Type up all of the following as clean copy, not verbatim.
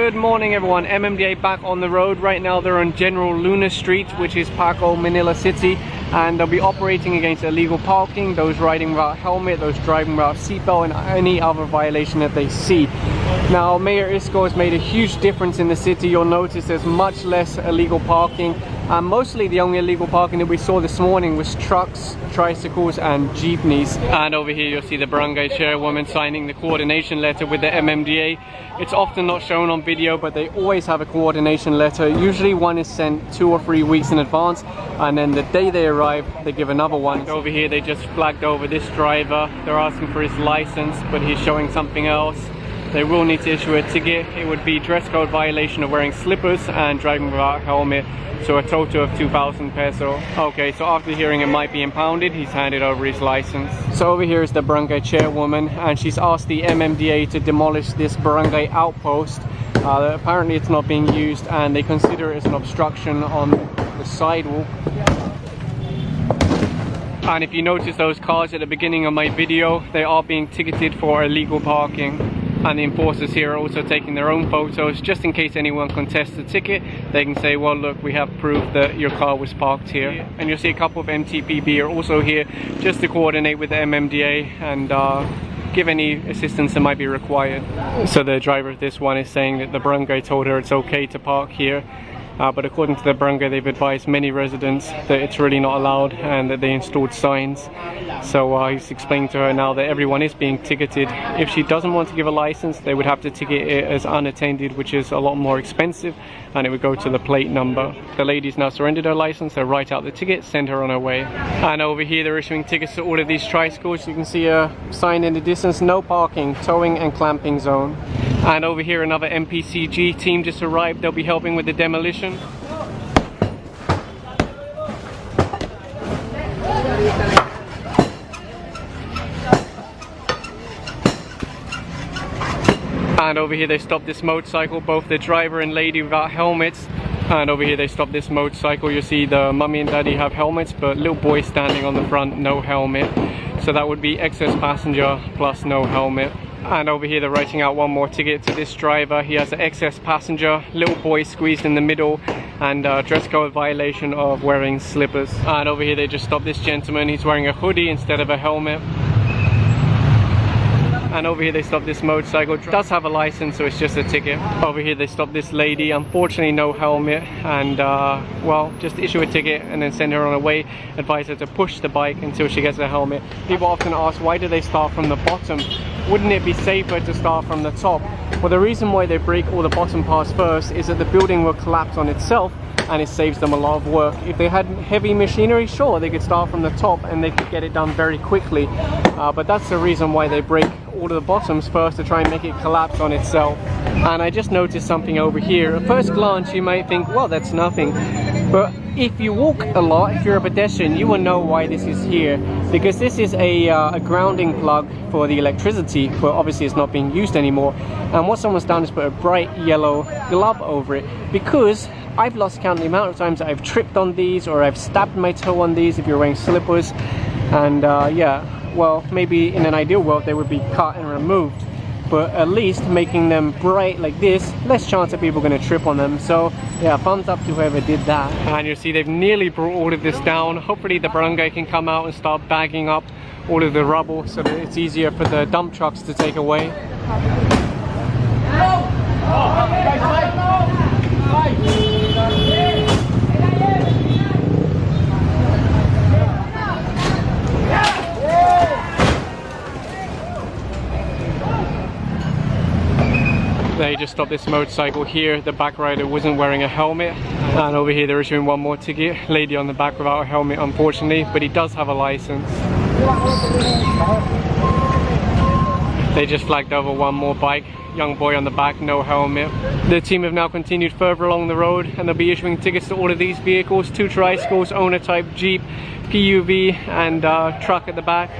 Good morning everyone, MMDA back on the road. Right now they're on General Luna Street, which is Paco, Manila City, and they'll be operating against illegal parking, those riding without helmet, those driving without seatbelt, and any other violation that they see. Now Mayor Isco has made a huge difference in the city. You'll notice there's much less illegal parking, and mostly the only illegal parking that we saw this morning was trucks, tricycles and jeepneys. And over here you'll see the Barangay chairwoman signing the coordination letter with the MMDA. It's often not shown on video, but they always have a coordination letter. Usually one is sent 2 or 3 weeks in advance, and then the day they arrive they give another one. Over here they just flagged over this driver. They're asking for his license, but he's showing something else. They will need to issue a ticket. It would be dress code violation of wearing slippers and driving without a helmet. So a total of 2,000 peso. Okay, so after hearing it might be impounded, he's handed over his license. So over here is the Barangay chairwoman, and she's asked the MMDA to demolish this Barangay outpost. Apparently it's not being used, and they consider it as an obstruction on the sidewalk. And if you notice those cars at the beginning of my video, they are being ticketed for illegal parking. And the enforcers here are also taking their own photos, just in case anyone contests the ticket. They can say, well look, we have proof that your car was parked here. And you'll see a couple of MTPB are also here just to coordinate with the MMDA and give any assistance that might be required. So the driver of this one is saying that the Barangay told her it's okay to park here. But according to the Barangay, they've advised many residents that it's really not allowed and that they installed signs. So he's explaining to her now that everyone is being ticketed. If she doesn't want to give a license, they would have to ticket it as unattended, which is a lot more expensive, and it would go to the plate number. The lady's now surrendered her license, they'll write out the ticket, send her on her way. And over here they're issuing tickets to all of these tricycles. You can see a sign in the distance, no parking, towing and clamping zone. And over here another MPCG team just arrived. They'll be helping with the demolition. And over here they stopped this motorcycle, both the driver and lady without helmets. And over here they stopped this motorcycle. You see the mummy and daddy have helmets, but little boy standing on the front, no helmet. So that would be excess passenger plus no helmet. And over here they're writing out one more ticket to this driver. He has an excess passenger, little boy squeezed in the middle, and dress code violation of wearing slippers. And over here they just stopped this gentleman. He's wearing a hoodie instead of a helmet. And over here they stopped this motorcycle. Does have a license, so it's just a ticket. Over here they stopped this lady, unfortunately no helmet, and well, just issue a ticket and then send her on her way. Advise her to push the bike until she gets a helmet. People often ask, why do they start from the bottom? Wouldn't it be safer to start from the top? Well, the reason why they break all the bottom parts first is that the building will collapse on itself, and it saves them a lot of work. If they had heavy machinery, sure, they could start from the top and they could get it done very quickly. But that's the reason why they break all of the bottoms first, to try and make it collapse on itself. And I just noticed something over here. At first glance you might think, well, that's nothing. But if you walk a lot, if you're a pedestrian, you will know why this is here. Because this is a grounding plug for the electricity, but obviously it's not being used anymore. And what someone's done is put a bright yellow glove over it, because I've lost count the amount of times I've tripped on these, or I've stabbed my toe on these if you're wearing slippers. And yeah, well, maybe in an ideal world they would be cut and removed, but at least making them bright like this, less chance that people are going to trip on them. So yeah, thumbs up to whoever did that. And you see they've nearly brought all of this down. Hopefully the Barangay can come out and start bagging up all of the rubble so that it's easier for the dump trucks to take away. They just stopped this motorcycle here. The back rider wasn't wearing a helmet. And over here they're issuing one more ticket. Lady on the back without a helmet, unfortunately, but he does have a license. They just flagged over one more bike. Young boy on the back, no helmet. The team have now continued further along the road, and they'll be issuing tickets to all of these vehicles. 2 tricycles, owner type Jeep, PUV and truck at the back.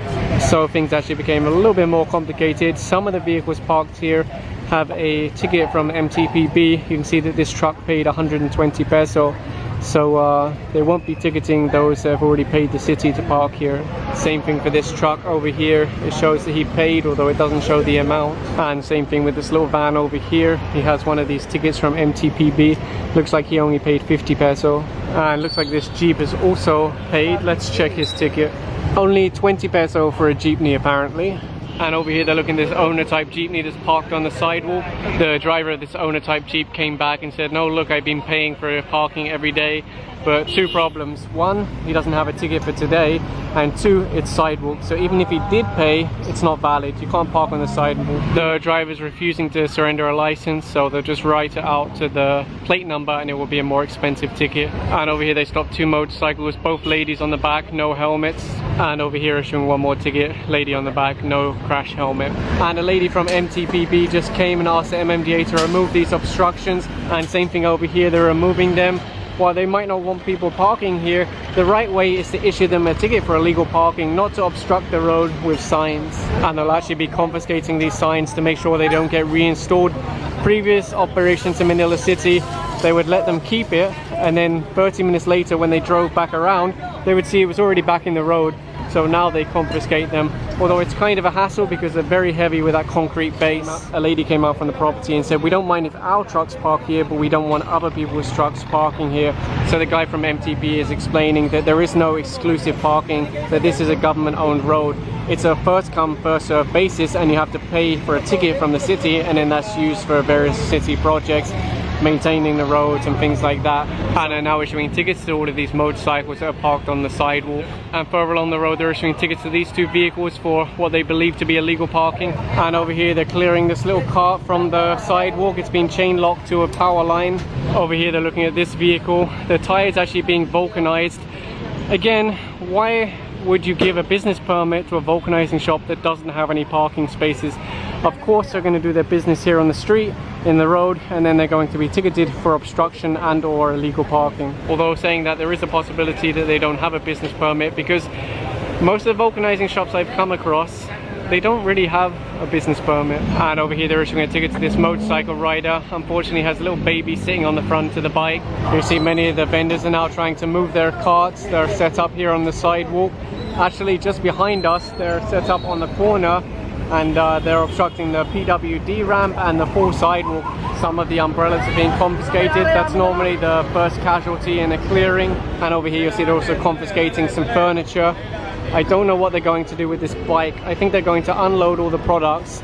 So things actually became a little bit more complicated. Some of the vehicles parked here have a ticket from MTPB. You can see that this truck paid 120 peso. So they won't be ticketing those that have already paid the city to park here. Same thing for this truck over here. It shows that he paid, although it doesn't show the amount. And same thing with this little van over here. He has one of these tickets from MTPB. Looks like he only paid 50 peso. And looks like this Jeep is also paid. Let's check his ticket. Only 20 peso for a jeepney apparently. And over here they're looking at this owner type jeepney that's parked on the sidewalk. The driver of this owner type Jeep came back and said, no, look, I've been paying for parking every day. But two problems. One, he doesn't have a ticket for today. And two, it's sidewalk. So even if he did pay, it's not valid. You can't park on the sidewalk. The driver's refusing to surrender a license, so they'll just write it out to the plate number and it will be a more expensive ticket. And over here they stopped two motorcycles, both ladies on the back, no helmets. And over here issuing one more ticket, lady on the back, no crash helmet. And a lady from MTPB just came and asked the MMDA to remove these obstructions. And same thing over here, they're removing them. While they might not want people parking here, the right way is to issue them a ticket for illegal parking, not to obstruct the road with signs. And they'll actually be confiscating these signs to make sure they don't get reinstalled. Previous operations in Manila City, they would let them keep it, and then 30 minutes later when they drove back around, they would see it was already back in the road. So now they confiscate them, although it's kind of a hassle because they're very heavy with that concrete base. A lady came out from the property and said, we don't mind if our trucks park here, but we don't want other people's trucks parking here. So the guy from MTP is explaining that there is no exclusive parking, that this is a government owned road. It's a first come first served basis, and you have to pay for a ticket from the city, and then that's used for various city projects, maintaining the roads and things like that. And are now issuing tickets to all of these motorcycles that are parked on the sidewalk. And further along the road they're issuing tickets to these two vehicles for what they believe to be illegal parking. And over here they're clearing this little cart from the sidewalk. It's been chain locked to a power line. Over here they're looking at this vehicle. The tire is actually being vulcanized. Again, why would you give a business permit to a vulcanizing shop that doesn't have any parking spaces? Of course they're going to do their business here on the street, in the road, and then they're going to be ticketed for obstruction and or illegal parking. Although saying that, there is a possibility that they don't have a business permit, because most of the vulcanizing shops I've come across, they don't really have a business permit. And over here they're issuing a ticket to this motorcycle rider. Unfortunately has a little baby sitting on the front of the bike. You see many of the vendors are now trying to move their carts. They're set up here on the sidewalk. Actually just behind us they're set up on the corner, and they're obstructing the PWD ramp and the full sidewalk. Some of the umbrellas are being confiscated. That's normally the first casualty in a clearing. And over here you'll see they're also confiscating some furniture. I don't know what they're going to do with this bike. I think they're going to unload all the products,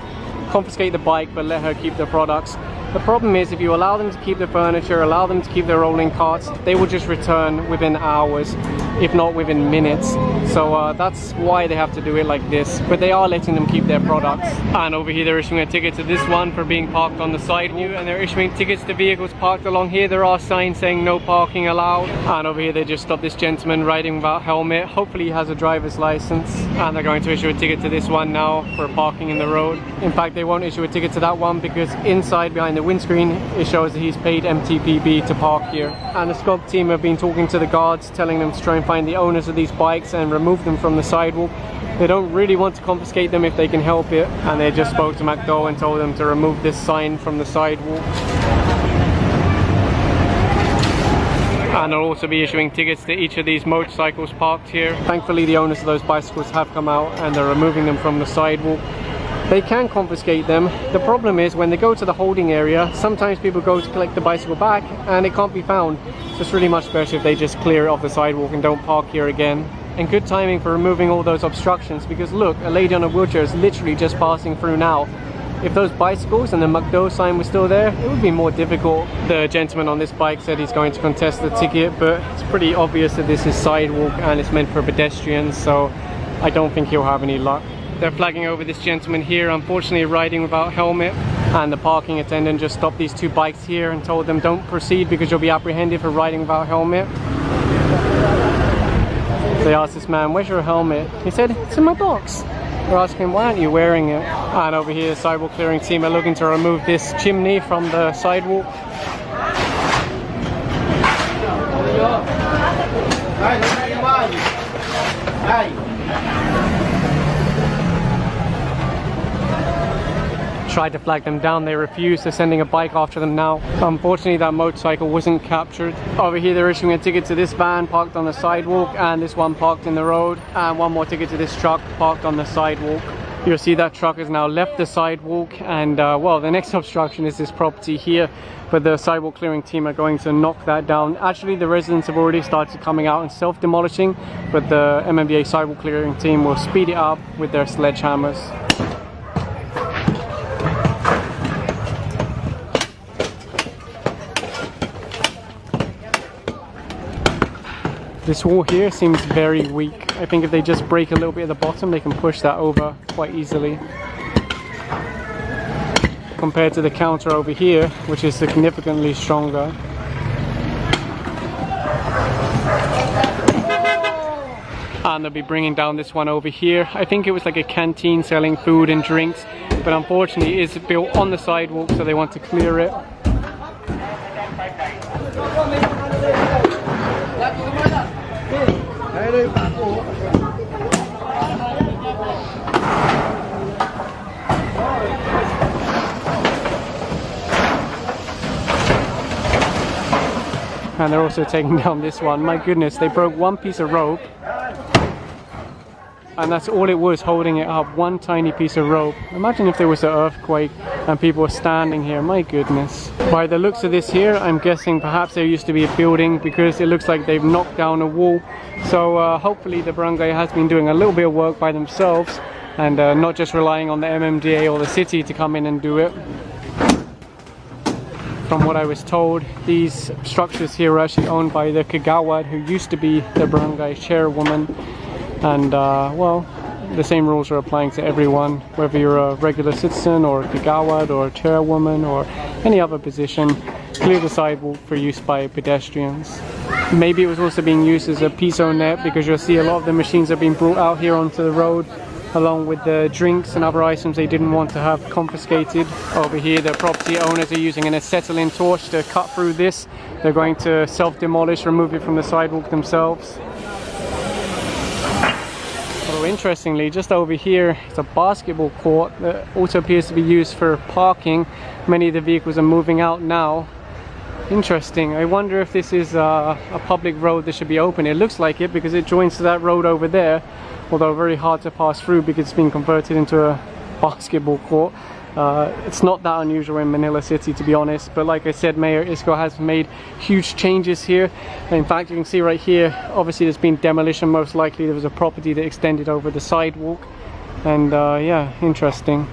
confiscate the bike, but let her keep the products. The problem is, if you allow them to keep the furniture, allow them to keep their rolling carts, they will just return within hours, if not within minutes. So that's why they have to do it like this. But they are letting them keep their products. And over here they're issuing a ticket to this one for being parked on the sidewalk, and they're issuing tickets to vehicles parked along here. There are signs saying no parking allowed. And over here they just stopped this gentleman riding without helmet. Hopefully he has a driver's license. And they're going to issue a ticket to this one now for parking in the road. In fact, they won't issue a ticket to that one because inside behind the windscreen it shows that he's paid MTPB to park here. And the squad team have been talking to the guards, telling them to try and find the owners of these bikes and remove them from the sidewalk. They don't really want to confiscate them if they can help it, and they just spoke to McDowell and told them to remove this sign from the sidewalk. And they'll also be issuing tickets to each of these motorcycles parked here. Thankfully the owners of those bicycles have come out and they're removing them from the sidewalk. They can confiscate them. The problem is when they go to the holding area, sometimes people go to collect the bicycle back and it can't be found. So it's really much better if they just clear it off the sidewalk and don't park here again. And good timing for removing all those obstructions, because look, a lady on a wheelchair is literally just passing through now. If those bicycles and the McDo sign were still there, it would be more difficult. The gentleman on this bike said he's going to contest the ticket, but it's pretty obvious that this is sidewalk and it's meant for pedestrians, so I don't think he'll have any luck. They're flagging over this gentleman here, unfortunately riding without helmet, and the parking attendant just stopped these two bikes here and told them don't proceed because you'll be apprehended for riding without helmet. They asked this man, where's your helmet? He said, it's in my box. They're asking him, why aren't you wearing it? And over here the sidewalk clearing team are looking to remove this chimney from the sidewalk. tried to flag them down, they refused. They're sending a bike after them now. Unfortunately, that motorcycle wasn't captured. Over here they're issuing a ticket to this van parked on the sidewalk, and this one parked in the road, and one more ticket to this truck parked on the sidewalk. You'll see that truck has now left the sidewalk, and well, the next obstruction is this property here, but the sidewalk clearing team are going to knock that down. Actually, the residents have already started coming out and self-demolishing, but the MMDA sidewalk clearing team will speed it up with their sledgehammers. This wall here seems very weak. I think if they just break a little bit at the bottom, they can push that over quite easily. Compared to the counter over here, which is significantly stronger. And they'll be bringing down this one over here. I think it was like a canteen selling food and drinks, but unfortunately it's built on the sidewalk, so they want to clear it. And they're also taking down this one. My goodness, they broke one piece of rope, and that's all it was holding it up, one tiny piece of rope. Imagine if there was an earthquake and people were standing here, my goodness. By the looks of this here, I'm guessing perhaps there used to be a building, because it looks like they've knocked down a wall. So hopefully the Barangay has been doing a little bit of work by themselves, and not just relying on the MMDA or the city to come in and do it. From what I was told, these structures here are actually owned by the Kagawad, who used to be the Barangay chairwoman. And well, the same rules are applying to everyone, whether you're a regular citizen or a Kagawad or a chairwoman or any other position. Clear the sidewalk for use by pedestrians. Maybe it was also being used as a piso net, because you'll see a lot of the machines are being brought out here onto the road, along with the drinks and other items they didn't want to have confiscated. Over here the property owners are using an acetylene torch to cut through this. They're going to self-demolish, remove it from the sidewalk themselves. So interestingly, just over here it's a basketball court that also appears to be used for parking. Many of the vehicles are moving out now. Interesting. I wonder if this is a public road that should be open. It looks like it, because it joins to that road over there, although very hard to pass through because it's been converted into a basketball court. It's not that unusual in Manila City, to be honest, but like I said, Mayor Isko has made huge changes here. In fact, you can see right here, obviously there's been demolition. Most likely there was a property that extended over the sidewalk, and yeah, interesting.